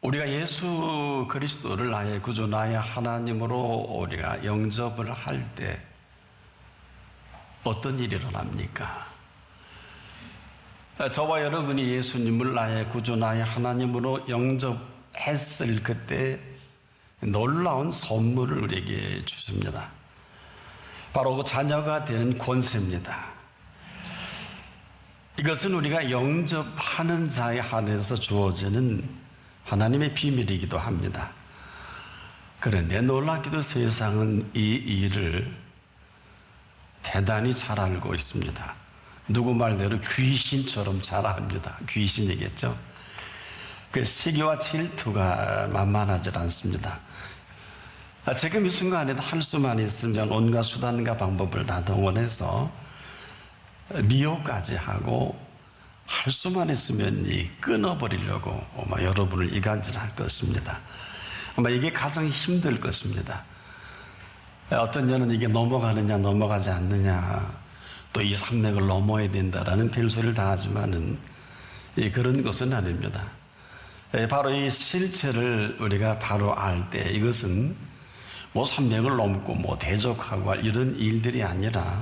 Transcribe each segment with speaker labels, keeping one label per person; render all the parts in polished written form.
Speaker 1: 우리가 예수 그리스도를 나의 구주, 나의 하나님으로 우리가 영접을 할 때 어떤 일이 일어납니까? 저와 여러분이 예수님을 나의 구주, 나의 하나님으로 영접했을 그때 놀라운 선물을 우리에게 주십니다. 바로 그 자녀가 되는 권세입니다. 이것은 우리가 영접하는 자에 한해서 주어지는 하나님의 비밀이기도 합니다. 그런데 놀랍게도 세상은 이 일을 대단히 잘 알고 있습니다. 누구 말대로 귀신처럼 잘 압니다. 귀신이겠죠. 그 시기와 질투가 만만하지 않습니다. 지금 이 순간에도 할 수만 있으면 온갖 수단과 방법을 다 동원해서 미혹까지 하고 할 수만 있으면 끊어버리려고 아마 여러분을 이간질할 것입니다. 아마 이게 가장 힘들 것입니다. 어떤 년은 이게 넘어가느냐 넘어가지 않느냐, 또 이 산맥을 넘어야 된다라는 별소리를 다 하지만은 그런 것은 아닙니다. 바로 이 실체를 우리가 바로 알 때 이것은 뭐 산맥을 넘고 뭐 대적하고 이런 일들이 아니라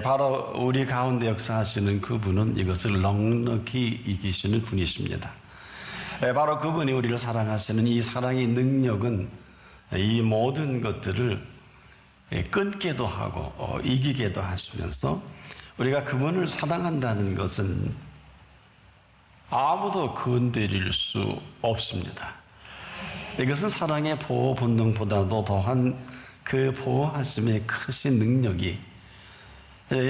Speaker 1: 바로 우리 가운데 역사하시는 그분은 이것을 넉넉히 이기시는 분이십니다. 바로 그분이 우리를 사랑하시는 이 사랑의 능력은 이 모든 것들을 끊게도 하고 이기게도 하시면서 우리가 그분을 사랑한다는 것은 아무도 건드릴 수 없습니다. 이것은 사랑의 보호 본능보다도 더한 그 보호하심의 크신 능력이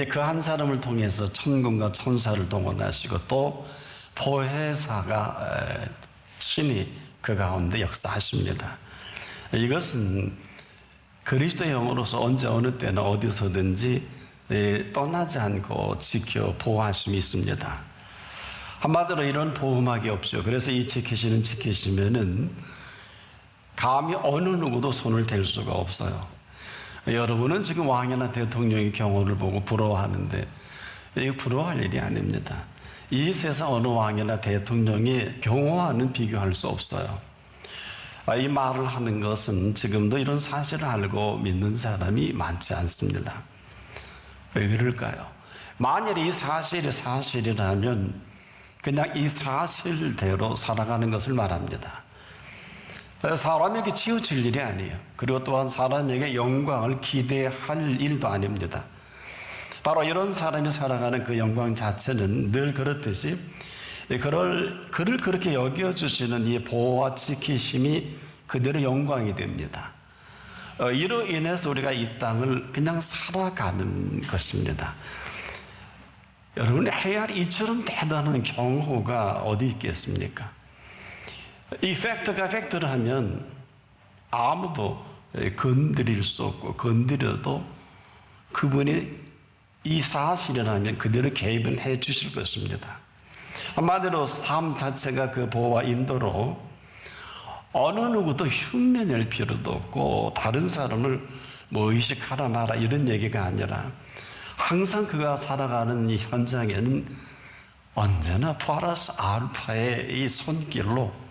Speaker 1: 그 한 사람을 통해서 천군과 천사를 동원하시고 또 보혜사가 친히 그 가운데 역사하십니다. 이것은 그리스도의 영으로서 언제 어느 때나 어디서든지 떠나지 않고 지켜 보호하심이 있습니다. 한마디로 이런 보호막이 없죠. 그래서 이 지키시면은 감히 어느 누구도 손을 댈 수가 없어요. 여러분은 지금 왕이나 대통령의 경호를 보고 부러워하는데 이거 부러워할 일이 아닙니다. 이 세상 어느 왕이나 대통령이 경호와는 비교할 수 없어요. 이 말을 하는 것은 지금도 이런 사실을 알고 믿는 사람이 많지 않습니다. 왜 그럴까요? 만일 이 사실이 사실이라면 그냥 이 사실대로 살아가는 것을 말합니다. 사람에게 치우칠 일이 아니에요. 그리고 또한 사람에게 영광을 기대할 일도 아닙니다. 바로 이런 사람이 살아가는 그 영광 자체는 늘 그렇듯이 그를 그렇게 여겨주시는 이 보호와 지키심이 그대로 영광이 됩니다. 이로 인해서 우리가 이 땅을 그냥 살아가는 것입니다. 여러분, 해야 할 이처럼 대단한 경호가 어디 있겠습니까? 이 팩트를 하면 아무도 건드릴 수 없고 건드려도 그분이 이 사실이라면 그대로 개입을 해 주실 것입니다. 한마디로 삶 자체가 그 보호와 인도로 어느 누구도 흉내낼 필요도 없고 다른 사람을 뭐 의식하라 마라 이런 얘기가 아니라 항상 그가 살아가는 이 현장에는 언제나 플러스 알파의 이 손길로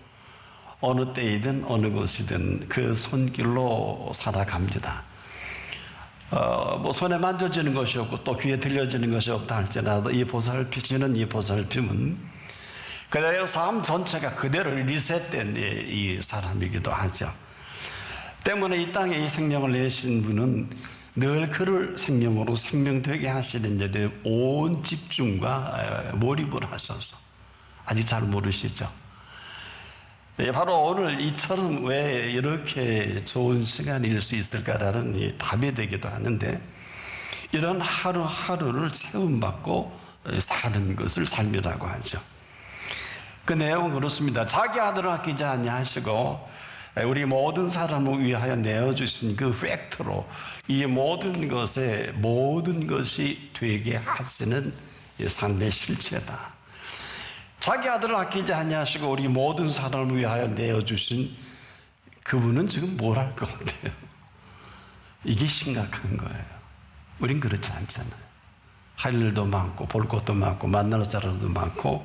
Speaker 1: 어느 때이든 어느 곳이든 그 손길로 살아갑니다. 뭐 손에 만져지는 것이 없고 또 귀에 들려지는 것이 없다 할지라도 이 보살피시는 이 보살핌은 그대로 삶 전체가 그대로 리셋된 이 사람이기도 하죠. 때문에 이 땅에 이 생명을 내신 분은 늘 그를 생명으로 생명되게 하시는 일에 온 집중과 몰입을 하셔서 아직 잘 모르시죠? 바로 오늘 이처럼 왜 이렇게 좋은 시간일 수 있을까라는 이 답이 되기도 하는데 이런 하루하루를 체험받고 사는 것을 삶이라고 하죠. 그 내용은 그렇습니다. 자기 아들을 아끼지 아니하시고 우리 모든 사람을 위하여 내어주신 그 팩트로 이 모든 것이 되게 하시는 삶의 실체다. 자기 아들을 아끼지 아니하시고 우리 모든 사람을 위하여 내어주신 그분은 지금 뭘 할 것 같아요? 이게 심각한 거예요. 우린 그렇지 않잖아요. 할 일도 많고 볼 것도 많고 만날 사람도 많고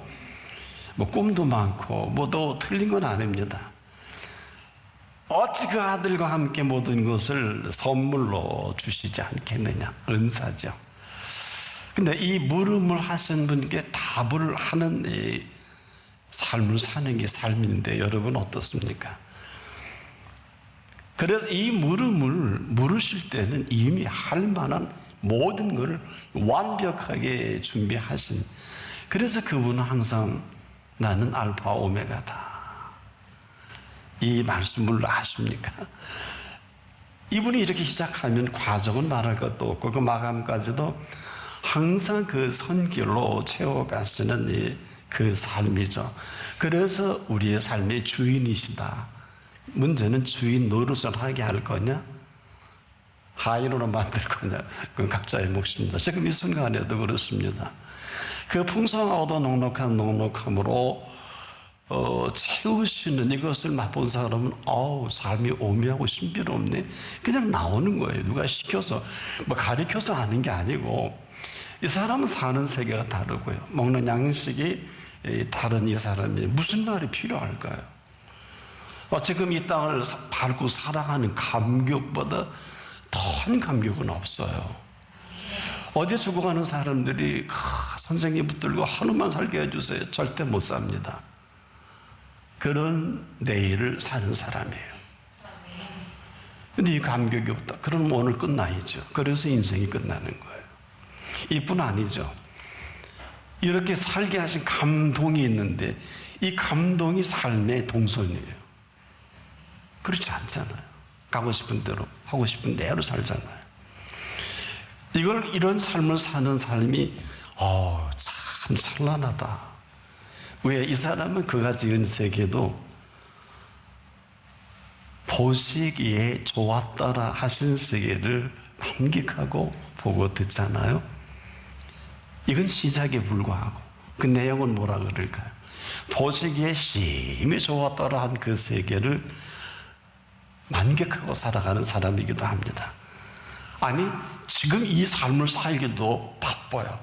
Speaker 1: 뭐 꿈도 많고 뭐도 틀린 건 아닙니다. 어찌 그 아들과 함께 모든 것을 선물로 주시지 않겠느냐. 은사죠. 근데 이 물음을 하신 분께 답을 하는 이 삶을 사는 게 삶인데 여러분 어떻습니까? 그래서 이 물음을 물으실 때는 이미 할 만한 모든 걸 완벽하게 준비하신, 그래서 그분은 항상 나는 알파 오메가다, 이 말씀을 아십니까? 이분이 이렇게 시작하면 과정은 말할 것도 없고 그 마감까지도 항상 그 선길로 채워가시는 그 삶이죠. 그래서 우리의 삶의 주인이시다. 문제는 주인 노릇을 하게 할 거냐, 하인으로 만들 거냐, 그건 각자의 몫입니다. 지금 이 순간에도 그렇습니다. 그 풍성하고도 넉넉한 넉넉함으로 채우시는 이것을 맛본 사람은 삶이 오묘하고 신비롭네, 그냥 나오는 거예요. 누가 시켜서 뭐 가르쳐서 하는 게 아니고, 이 사람은 사는 세계가 다르고요, 먹는 양식이 다른 이 사람이 무슨 말이 필요할까요? 지금 이 땅을 밟고 살아가는 감격보다 더한 감격은 없어요. 어제 죽어가는 사람들이 선생님 붙들고 하루만 살게 해주세요, 절대 못 삽니다. 그런 내일을 사는 사람이에요. 근데 이 감격이 없다. 그럼 오늘 끝나야죠. 그래서 인생이 끝나는 거예요. 이뿐 아니죠. 이렇게 살게 하신 감동이 있는데 이 감동이 삶의 동선이에요. 그렇지 않잖아요. 가고 싶은 대로 하고 싶은 대로 살잖아요. 이런 삶을 사는 삶이 참 찬란하다. 왜? 이 사람은 그가 지은 세계도 보시기에 좋았더라 하신 세계를 만끽하고 보고 듣잖아요. 이건 시작에 불과하고 그 내용은 뭐라 그럴까요? 보시기에 심히 좋았더라 한 그 세계를 만끽하고 살아가는 사람이기도 합니다. 아니, 지금 이 삶을 살기도 바빠요.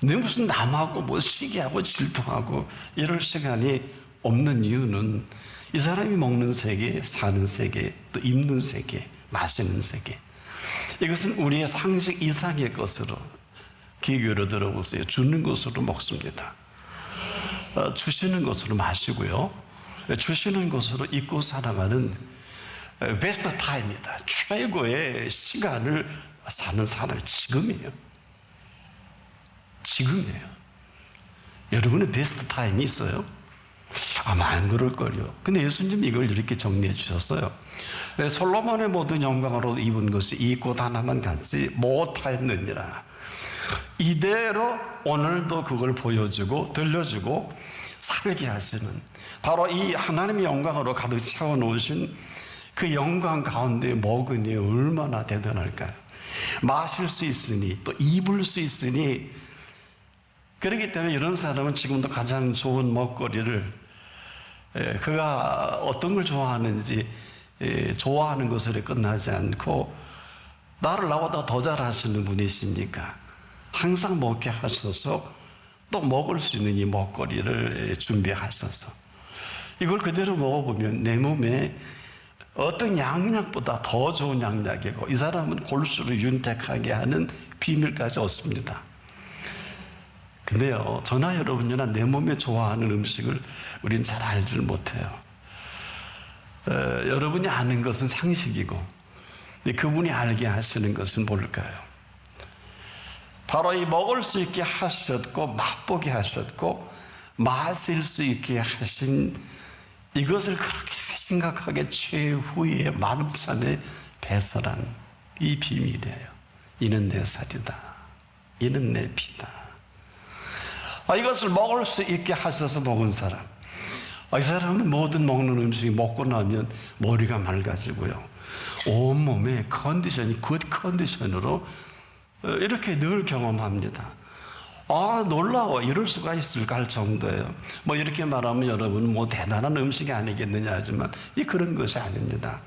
Speaker 1: 내 무슨 남하고 뭐 시기하고 질투하고 이럴 시간이 없는 이유는 이 사람이 먹는 세계, 사는 세계, 또 입는 세계, 마시는 세계, 이것은 우리의 상식 이상의 것으로, 기교로 들어보세요. 주는 것으로 먹습니다. 주시는 것으로 마시고요, 주시는 것으로 입고 살아가는 베스트 타임이다. 최고의 시간을 사는 사람이 지금이에요. 지금이에요. 여러분의 베스트 타임이 있어요? 아마 안 그럴걸요. 근데 예수님 이걸 이렇게 정리해 주셨어요. 솔로몬의 모든 영광으로 입은 것이 이 꽃 하나만 같지 못하였느니라. 이대로 오늘도 그걸 보여주고 들려주고 살게 하시는, 바로 이 하나님의 영광으로 가득 채워놓으신 그 영광 가운데 먹으니 얼마나 대단할까요? 마실 수 있으니 또 입을 수 있으니, 그렇기 때문에 이런 사람은 지금도 가장 좋은 먹거리를, 그가 어떤 걸 좋아하는지 좋아하는 것으로 끝나지 않고 나를 나보다 더 잘하시는 분이시니까 항상 먹게 하셔서 또 먹을 수 있는 이 먹거리를 준비하셔서 이걸 그대로 먹어보면 내 몸에 어떤 양약보다 더 좋은 양약이고, 이 사람은 골수를 윤택하게 하는 비밀까지 얻습니다. 근데요, 저나 여러분이나 내 몸에 좋아하는 음식을 우린 잘 알지를 못해요. 여러분이 아는 것은 상식이고, 그분이 알게 하시는 것은 뭘까요? 바로 이 먹을 수 있게 하셨고, 맛보게 하셨고, 마실 수 있게 하신 이것을 그렇게 심각하게 최후의 만찬에 배설한 이 비밀이에요. 이는 내 살이다. 이는 내 피다. 이것을 먹을 수 있게 하셔서 먹은 사람. 이 사람은 모든 먹는 음식이 먹고 나면 머리가 맑아지고요, 온몸의 컨디션이 굿 컨디션으로 이렇게 늘 경험합니다. 놀라워. 이럴 수가 있을까 할 정도예요. 뭐 이렇게 말하면 여러분은 뭐 대단한 음식이 아니겠느냐 하지만 그런 것이 아닙니다.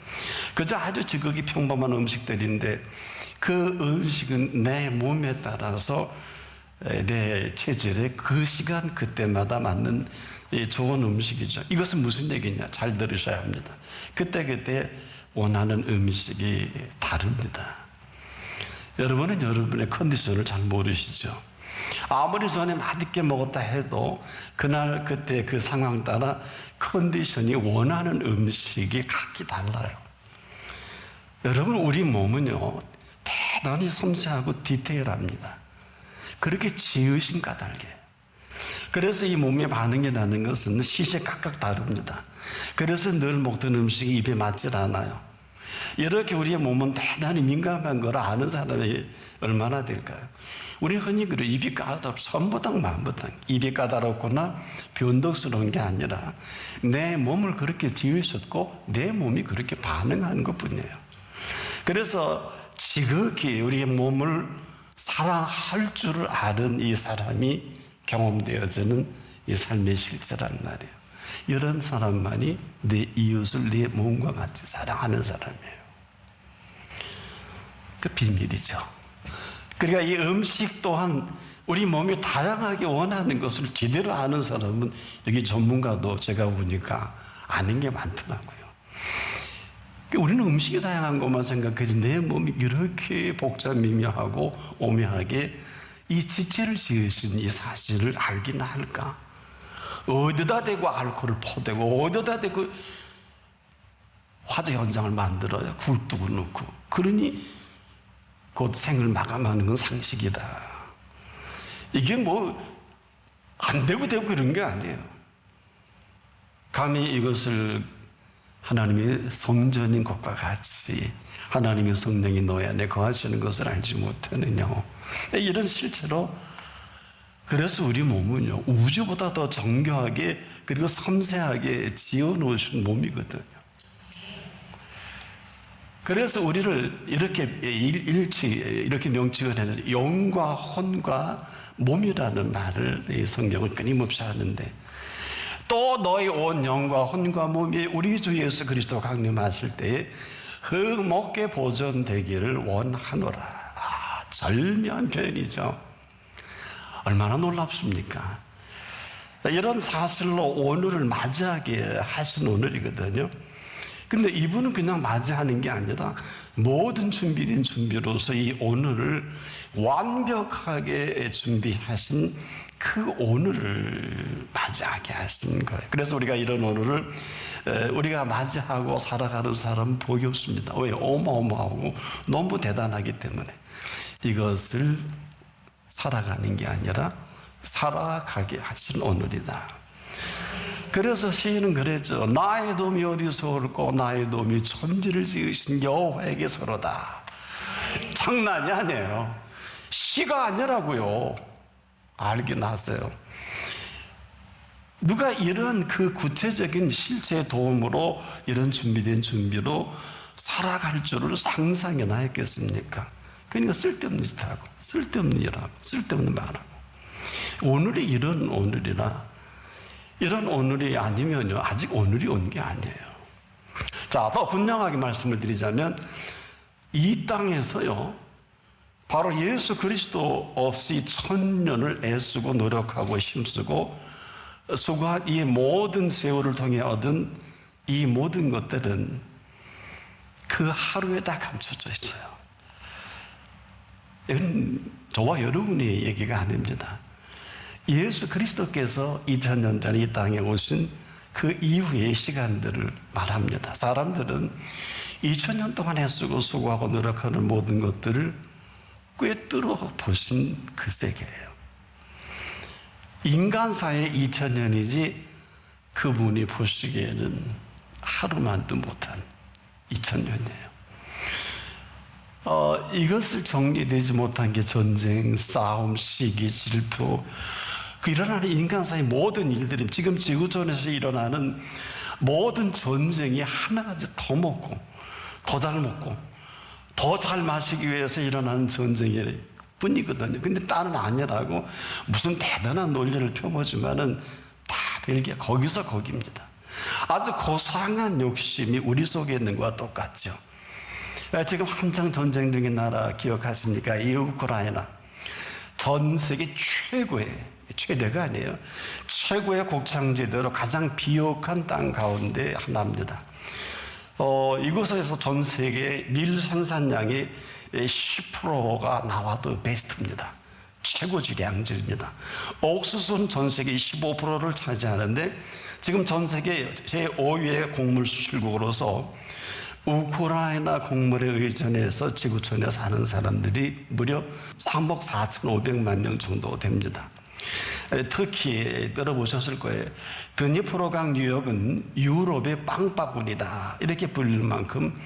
Speaker 1: 그저 아주 지극히 평범한 음식들인데 그 음식은 내 몸에 따라서 내 체질에 그 시간 그때마다 맞는 좋은 음식이죠. 이것은 무슨 얘기냐? 잘 들으셔야 합니다. 그때그때 원하는 음식이 다릅니다. 여러분은 여러분의 컨디션을 잘 모르시죠. 아무리 전에 맛있게 먹었다 해도 그날 그때 그 상황 따라 컨디션이 원하는 음식이 각기 달라요. 여러분, 우리 몸은요 대단히 섬세하고 디테일합니다. 그렇게 지으신 까닭에. 그래서 이 몸의 반응이 나는 것은 시시각각 다릅니다. 그래서 늘 먹던 음식이 입에 맞질 않아요. 이렇게 우리의 몸은 대단히 민감한 걸 아는 사람이 얼마나 될까요? 우리 흔히 그래, 입이 까다롭고 선보당 만보당 입이 까다롭거나 변덕스러운 게 아니라 내 몸을 그렇게 지으셨고 내 몸이 그렇게 반응하는 것뿐이에요. 그래서 지극히 우리의 몸을 사랑할 줄을 아는 이 사람이 경험되어지는 이 삶의 실체란 말이에요. 이런 사람만이 내 이웃을 내 몸과 같이 사랑하는 사람이에요. 그 비밀이죠. 그러니까 이 음식 또한 우리 몸이 다양하게 원하는 것을 제대로 아는 사람은 여기 전문가도 제가 보니까 아는 게 많더라고요. 우리는 음식이 다양한 것만 생각하지 내 몸이 이렇게 복잡미묘하고 오묘하게 이 지체를 지으신 이 사실을 알기나 할까? 어디다 대고 알코올을 퍼대고 어디다 대고 화재 현장을 만들어요. 굴뚝을 넣고. 그러니 곧 생을 마감하는 건 상식이다. 이게 뭐 안 되고 되고 그런 게 아니에요. 감히 이것을 하나님의 성전인 것과 같이 하나님의 성령이 너희 안에 거하시는 것을 알지 못하느냐. 이런 실체로 그래서 우리 몸은요 우주보다 더 정교하게 그리고 섬세하게 지어놓으신 몸이거든요. 그래서 우리를 이렇게 이렇게 명칭을 해서 영과 혼과 몸이라는 말을 이 성경은 끊임없이 하는데, 또 너희 온 영과 혼과 몸이 우리 주 예수 그리스도 강림하실 때에 흠없게 보존되기를 원하노라. 절묘한 표현이죠. 얼마나 놀랍습니까? 이런 사실로 오늘을 맞이하게 하신 오늘이거든요. 근데 이분은 그냥 맞이하는 게 아니라 모든 준비된 준비로서 이 오늘을 완벽하게 준비하신 그 오늘을 맞이하게 하신 거예요. 그래서 우리가 이런 오늘을 우리가 맞이하고 살아가는 사람은 복이 없습니다. 왜? 어마어마하고 너무 대단하기 때문에. 이것을 살아가는 게 아니라 살아가게 하신 오늘이다. 그래서 시인은 그랬죠. 나의 도움이 어디서 올고 나의 도움이 천지를 지으신 여호와에게서로다. 장난이 아니에요. 시가 아니라고요. 알긴 하세요. 누가 이런 그 구체적인 실체의 도움으로 이런 준비된 준비로 살아갈 줄을 상상이나 했겠습니까? 그러니까 쓸데없는 짓하고 쓸데없는 일하고 쓸데없는 말하고. 오늘이 이런 오늘이라, 이런 오늘이 아니면요 아직 오늘이 온 게 아니에요. 자, 더 분명하게 말씀을 드리자면 이 땅에서요 바로 예수 그리스도 없이 천년을 애쓰고 노력하고 힘쓰고 수고한 이 모든 세월을 통해 얻은 이 모든 것들은 그 하루에 다 감춰져 있어요. 이건 저와 여러분의 얘기가 아닙니다. 예수 그리스도께서 2000년 전에 이 땅에 오신 그 이후의 시간들을 말합니다. 사람들은 2000년 동안 애쓰고 수고하고 노력하는 모든 것들을 꿰뚫어 보신 그 세계예요. 인간사의 2000년이지 그분이 보시기에는 하루만도 못한 2000년이에요. 이것을 정리되지 못한 게 전쟁, 싸움, 시기, 질투, 그 일어나는 인간사의 모든 일들이 지금 지구촌에서 일어나는 모든 전쟁이 하나같이 더 먹고 더 잘 먹고 더 잘 마시기 위해서 일어나는 전쟁일 뿐이거든요. 근데 딴은 아니라고 무슨 대단한 논리를 펴보지만은 다 별게 거기서 거기입니다. 아주 고상한 욕심이 우리 속에 있는 것과 똑같죠. 지금 한창 전쟁 중인 나라 기억하십니까? 이 우크라이나. 전 세계 최대가 아니에요. 최고의 곡창지대로 가장 비옥한 땅 가운데 하나입니다. 이곳에서 전 세계 밀 생산량의 10%가 나와도 베스트입니다. 최고지 양질입니다. 옥수수는 전 세계 15%를 차지하는데 지금 전 세계 제5위의 곡물 수출국으로서 우크라이나 곡물에 의존해서 지구촌에 사는 사람들이 무려 3억 4,500만 명 정도 됩니다. 특히 들어보셨을 거예요. 드니프로강 유역은 유럽의 빵바구니다 이렇게 불릴 만큼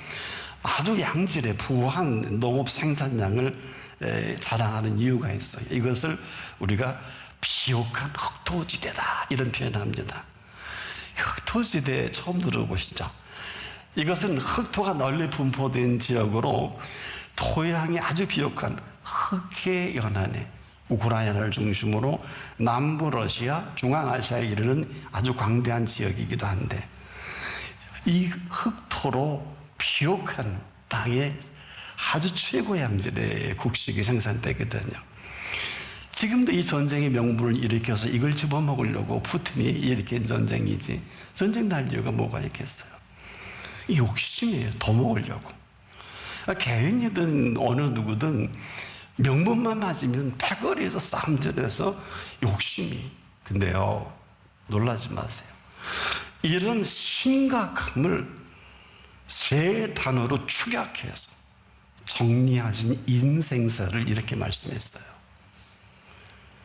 Speaker 1: 아주 양질의 부한 농업 생산량을 자랑하는 이유가 있어요. 이것을 우리가 비옥한 흑토지대다 이런 표현합니다. 흑토지대 처음 들어보시죠? 이것은 흑토가 널리 분포된 지역으로 토양이 아주 비옥한 흑해 연안에 우크라이나를 중심으로 남부 러시아, 중앙아시아에 이르는 아주 광대한 지역이기도 한데 이 흑토로 비옥한 땅에 아주 최고 양질의 곡식이 생산되거든요. 지금도 이 전쟁의 명분을 일으켜서 이걸 집어먹으려고 푸틴이 일으킨 전쟁이지 전쟁 날 이유가 뭐가 있겠어요? 이 욕심이에요. 더 먹으려고. 개인이든 어느 누구든 명분만 맞으면 패거리에서 싸움질해서 욕심이. 근데요, 놀라지 마세요. 이런 심각함을 세 단어로 축약해서 정리하신 인생사를 이렇게 말씀했어요.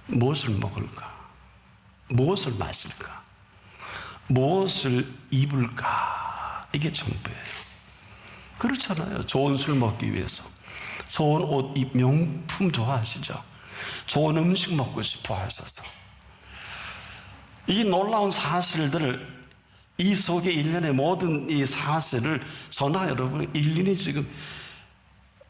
Speaker 1: 무엇을 먹을까? 무엇을 마실까? 무엇을 입을까? 이게 전부예요. 그렇잖아요. 좋은 술 먹기 위해서. 좋은 옷, 명품 좋아하시죠? 좋은 음식 먹고 싶어 하셔서. 이 놀라운 사실들을, 이 속에 일련의 모든 이 사실을 저나 여러분 일일이 지금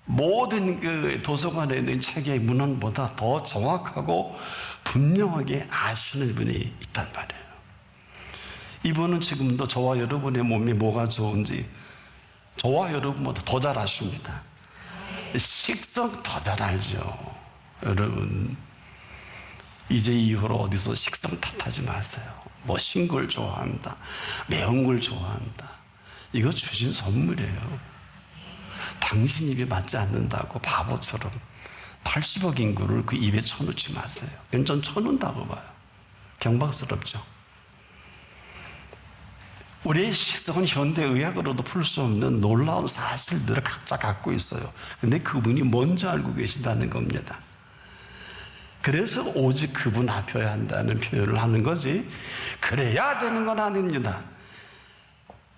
Speaker 1: 모든 그 도서관에 있는 책의 문헌보다 더 정확하고 분명하게 아시는 분이 있단 말이에요. 이분은 지금도 저와 여러분의 몸이 뭐가 좋은지 저와 여러분보다 더 잘 아십니다. 식성 더 잘 알죠. 여러분 이제 이후로 어디서 식성 탓하지 마세요. 뭐 신 걸 좋아한다, 매운 걸 좋아한다. 이거 주신 선물이에요. 당신 입에 맞지 않는다고 바보처럼 80억 인구를 그 입에 쳐놓지 마세요. 전 쳐놓는다고 봐요. 경박스럽죠. 우리의 식성은 현대의학으로도 풀 수 없는 놀라운 사실들을 각자 갖고 있어요. 근데 그분이 먼저 알고 계신다는 겁니다. 그래서 오직 그분 앞에야 한다는 표현을 하는 거지 그래야 되는 건 아닙니다.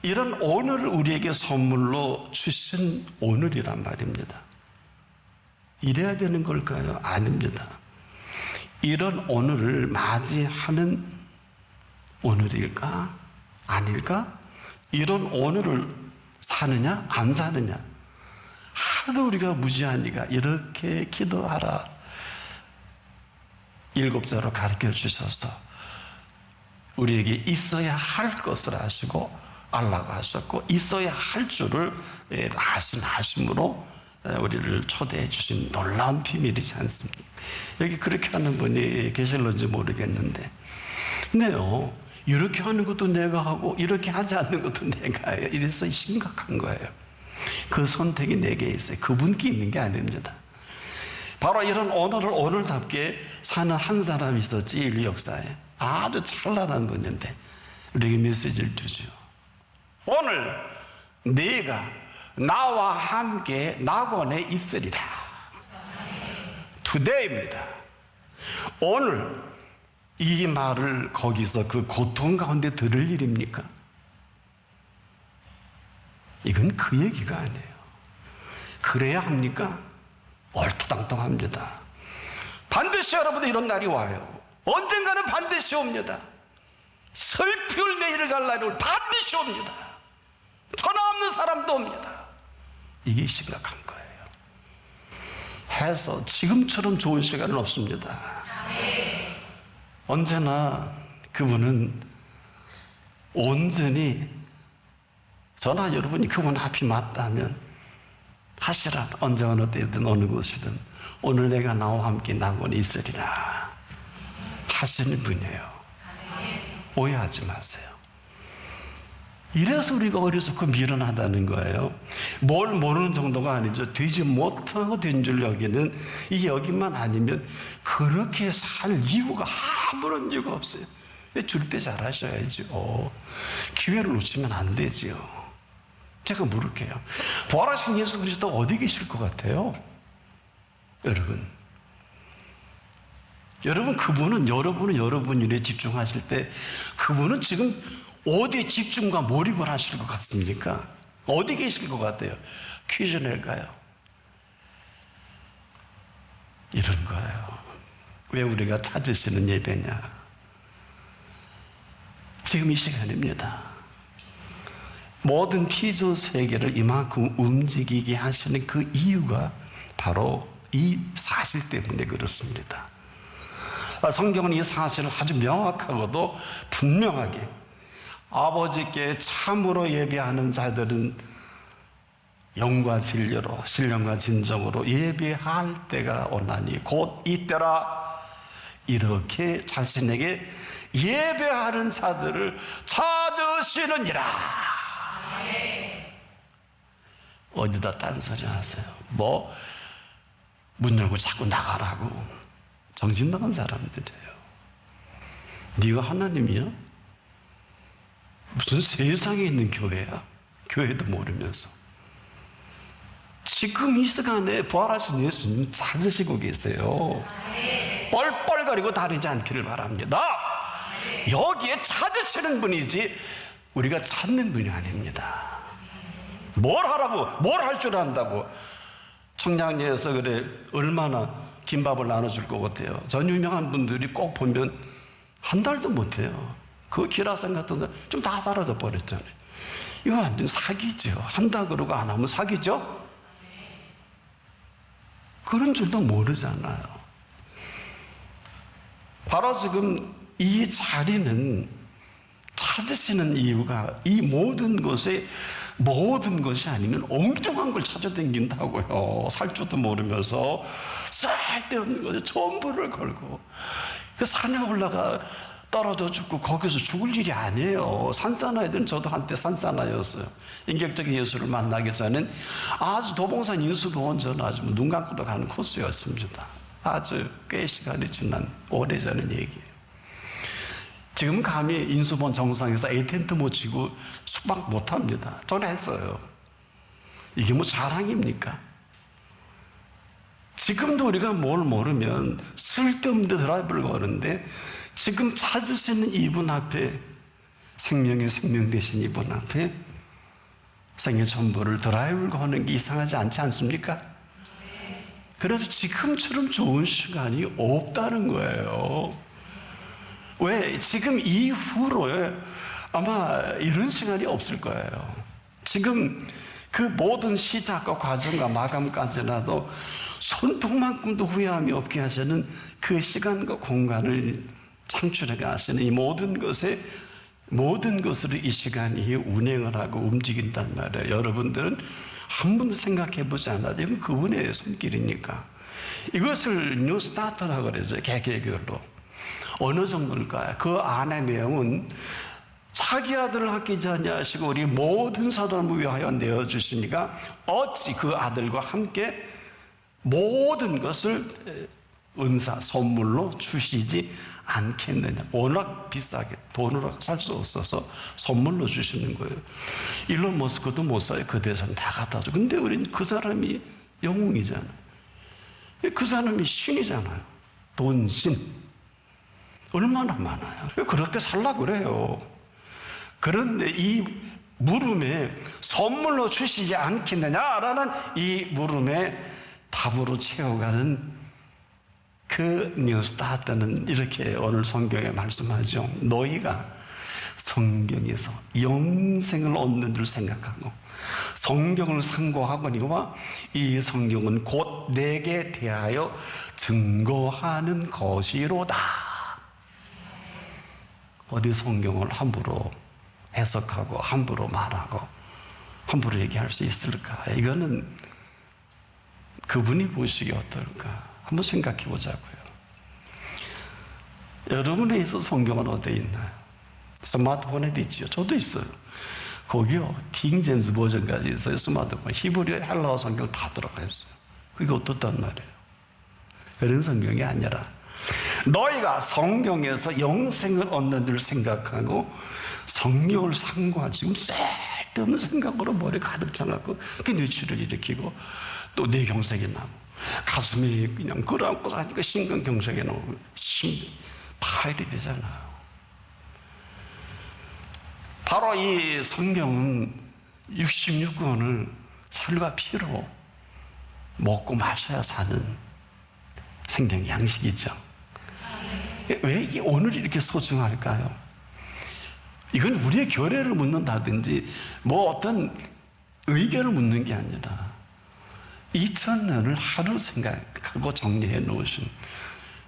Speaker 1: 이런 오늘을 우리에게 선물로 주신 오늘이란 말입니다. 이래야 되는 걸까요? 아닙니다. 이런 오늘을 맞이하는 오늘일까? 아닐까? 이런 오늘을 사느냐? 안 사느냐? 하도 우리가 무지하니까 이렇게 기도하라. 7자로 가르쳐 주셔서 우리에게 있어야 할 것을 아시고 알라고 하셨고 있어야 할 줄을 아심으로 우리를 초대해 주신 놀라운 비밀이지 않습니까? 여기 그렇게 하는 분이 계실런지 모르겠는데 근데요 이렇게 하는 것도 내가 하고 이렇게 하지 않는 것도 내가 해요. 이래서 심각한 거예요. 그 선택이 내게 있어요. 그분께 있는 게 아닙니다. 바로 이런 오늘을 오늘답게 사는 한 사람이 있었지 인류 역사에. 아주 찬란한 분인데 우리에게 메시지를 주죠. 오늘 네가 나와 함께 낙원에 있으리라. Today입니다. 오늘 이 말을 거기서 그 고통 가운데 들을 일입니까? 이건 그 얘기가 아니에요. 그래야 합니까? 얼토당통합니다. 반드시 여러분들 이런 날이 와요. 언젠가는 반드시 옵니다. 슬피울 내일을 갈 날이 반드시 옵니다. 전화 없는 사람도 옵니다. 이게 심각한 거예요. 해서 지금처럼 좋은 시간은 없습니다. 언제나 그분은 온전히 저나 여러분이 그분 앞이 맞다면 하시라. 언제 어느 때든 어느 곳이든 오늘 내가 나와 함께 나고는 있으리라 하시는 분이에요. 오해하지 마세요. 이래서 우리가 어리석고 미련하다는 거예요. 뭘 모르는 정도가 아니죠. 되지 못하고 된 줄 여기는, 이 여기만 아니면 그렇게 살 이유가 아무런 이유가 없어요. 줄 때 잘하셔야죠. 기회를 놓치면 안 되지요. 제가 물을게요. 부활하신 예수 그리스도 어디 계실 것 같아요? 여러분 그분은 여러분 일에 집중하실 때 그분은 지금 어디에 집중과 몰입을 하실 것 같습니까? 어디 계실 것 같아요? 퀴즈 낼까요? 이런 거예요. 왜 우리가 찾으시는 예배냐? 지금 이 시간입니다. 모든 피조 세계를 이만큼 움직이게 하시는 그 이유가 바로 이 사실 때문에 그렇습니다. 성경은 이 사실을 아주 명확하고도 분명하게, 아버지께 참으로 예배하는 자들은 영과 진리로, 신령과 진정으로 예배할 때가 오나니 곧 이때라, 이렇게 자신에게 예배하는 자들을 찾으시느니라. 어디다 딴소리 하세요? 문 열고 자꾸 나가라고. 정신 나간 사람들이에요. 네가 하나님이야? 무슨 세상에 있는 교회야? 교회도 모르면서. 지금 이 시간에 부활하신 예수님 찾으시고 계세요. 뻘뻘거리고 다니지 않기를 바랍니다. 여기에 찾으시는 분이지 우리가 찾는 분이 아닙니다. 뭘 하라고, 뭘 할 줄 안다고. 청량리에서 그래 얼마나 김밥을 나눠줄 것 같아요. 전 유명한 분들이 꼭 보면 한 달도 못해요. 그 기라성 같은 데 좀 다 사라져 버렸잖아요. 이거 완전 사기죠. 한다 그러고 안 하면 사기죠. 그런 줄도 모르잖아요. 바로 지금 이 자리는 찾으시는 이유가 이 모든 것이 아니면 엉뚱한 걸 찾아다닌다고요. 살 줄도 모르면서 쓸데없는 것에 전부를 걸고 그 산에 올라가 떨어져 죽고 거기서 죽을 일이 아니에요. 산사나이들은, 저도 한때 산사나였어요. 인격적인 예수를 만나기 전엔 아주 도봉산 인수보원전 아주 눈 감고도 가는 코스였습니다. 아주 꽤 시간이 지난 오래전의 얘기예요. 지금 감히 인수본 정상에서 A텐트 못 치고 숙박 못 합니다. 저는 했어요. 이게 뭐 자랑입니까? 지금도 우리가 뭘 모르면 쓸데없는 데 드라이브를 거는데, 지금 찾으시는 이분 앞에, 생명의 생명 되신 이분 앞에 생의 전부를 드라이브를 거는 게 이상하지 않지 않습니까? 그래서 지금처럼 좋은 시간이 없다는 거예요. 왜? 지금 이후로 아마 이런 시간이 없을 거예요. 지금 그 모든 시작과 과정과 마감까지라도 손톱만큼도 후회함이 없게 하시는 그 시간과 공간을 창출해 가시는 이 모든 것으로 이 시간이 운행을 하고 움직인단 말이에요. 여러분들은 한 번도 생각해 보지 않아도 이건 그분의 손길이니까. 이것을 뉴 스타트라고 그러죠. 개개별로. 어느 정도일까요? 그 안의 내용은 자기 아들을 아끼지 아니하시고 우리 모든 사람을 위하여 내어주시니까 어찌 그 아들과 함께 모든 것을 은사, 선물로 주시지 않겠느냐. 워낙 비싸게 돈으로 살 수 없어서 선물로 주시는 거예요. 일론 머스크도 못 사요. 그 대선 다 갖다 줘. 근데 우리는 그 사람이 영웅이잖아요. 그 사람이 신이잖아요. 돈신. 얼마나 많아요. 그렇게 살라고 그래요. 그런데 이 물음에 선물로 주시지 않겠느냐라는 이 물음에 답으로 채워가는 그 뉴스타트는 이렇게 오늘 성경에 말씀하죠. 너희가 성경에서 영생을 얻는 줄 생각하고 성경을 상고하거니와 이 성경은 곧 내게 대하여 증거하는 것이로다. 어디 성경을 함부로 해석하고 함부로 말하고 함부로 얘기할 수 있을까? 이거는 그분이 보시기 어떨까? 한번 생각해 보자고요. 여러분에서 성경은 어디에 있나요? 스마트폰에도 있죠. 저도 있어요. 거기요, 킹 제임스 버전까지 있어요. 스마트폰. 히브리어, 헬라어 성경 다 들어가 있어요. 그게 어떻단 말이에요? 그런 성경이 아니라 너희가 성경에서 영생을 얻는 줄 생각하고 성경을 상고한 지금 쓸데없는 생각으로 머리 가득 차갖고 그게 뇌출을 일으키고 또 뇌경색이 나고 가슴이 그냥 끌어안고 사니까 심근경색이 나고 파열이 되잖아요. 바로 이 성경은 66권을 살과 피로 먹고 마셔야 사는 생명 양식이죠. 왜 이게 오늘 이렇게 소중할까요? 이건 우리의 결례를 묻는다든지 뭐 어떤 의견을 묻는 게 아니라 2000년을 하루 생각하고 정리해 놓으신,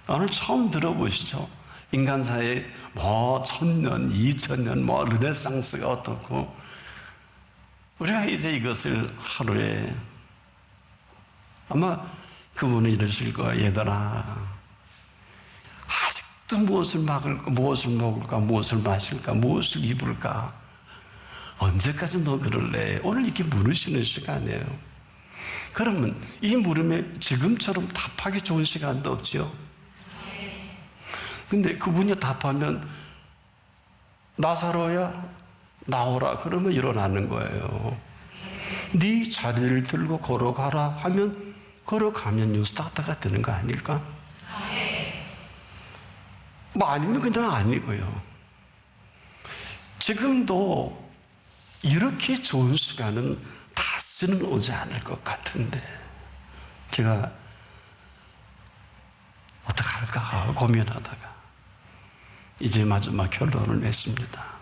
Speaker 1: 오늘 처음 들어보시죠? 인간사에 뭐 1000년, 2000년, 뭐 르네상스가 어떻고, 우리가 이제 이것을 하루에 아마 그분은 이러실 거야. 얘들아, 아직도 무엇을 먹을까, 무엇을 먹을까, 무엇을 마실까, 무엇을 입을까, 언제까지 너 그럴래? 오늘 이렇게 물으시는 시간이에요. 그러면 이 물음에 지금처럼 답하기 좋은 시간도 없지요. 근데 그분이 답하면 나사로야 나오라 그러면 일어나는 거예요. 네 자리를 들고 걸어가라 하면 걸어가면요 스타트가 되는 거 아닐까? 뭐 아니면 그냥 아니고요. 지금도 이렇게 좋은 시간은 다시는 오지 않을 것 같은데 제가 어떡할까 고민하다가 이제 마지막 결론을 냈습니다.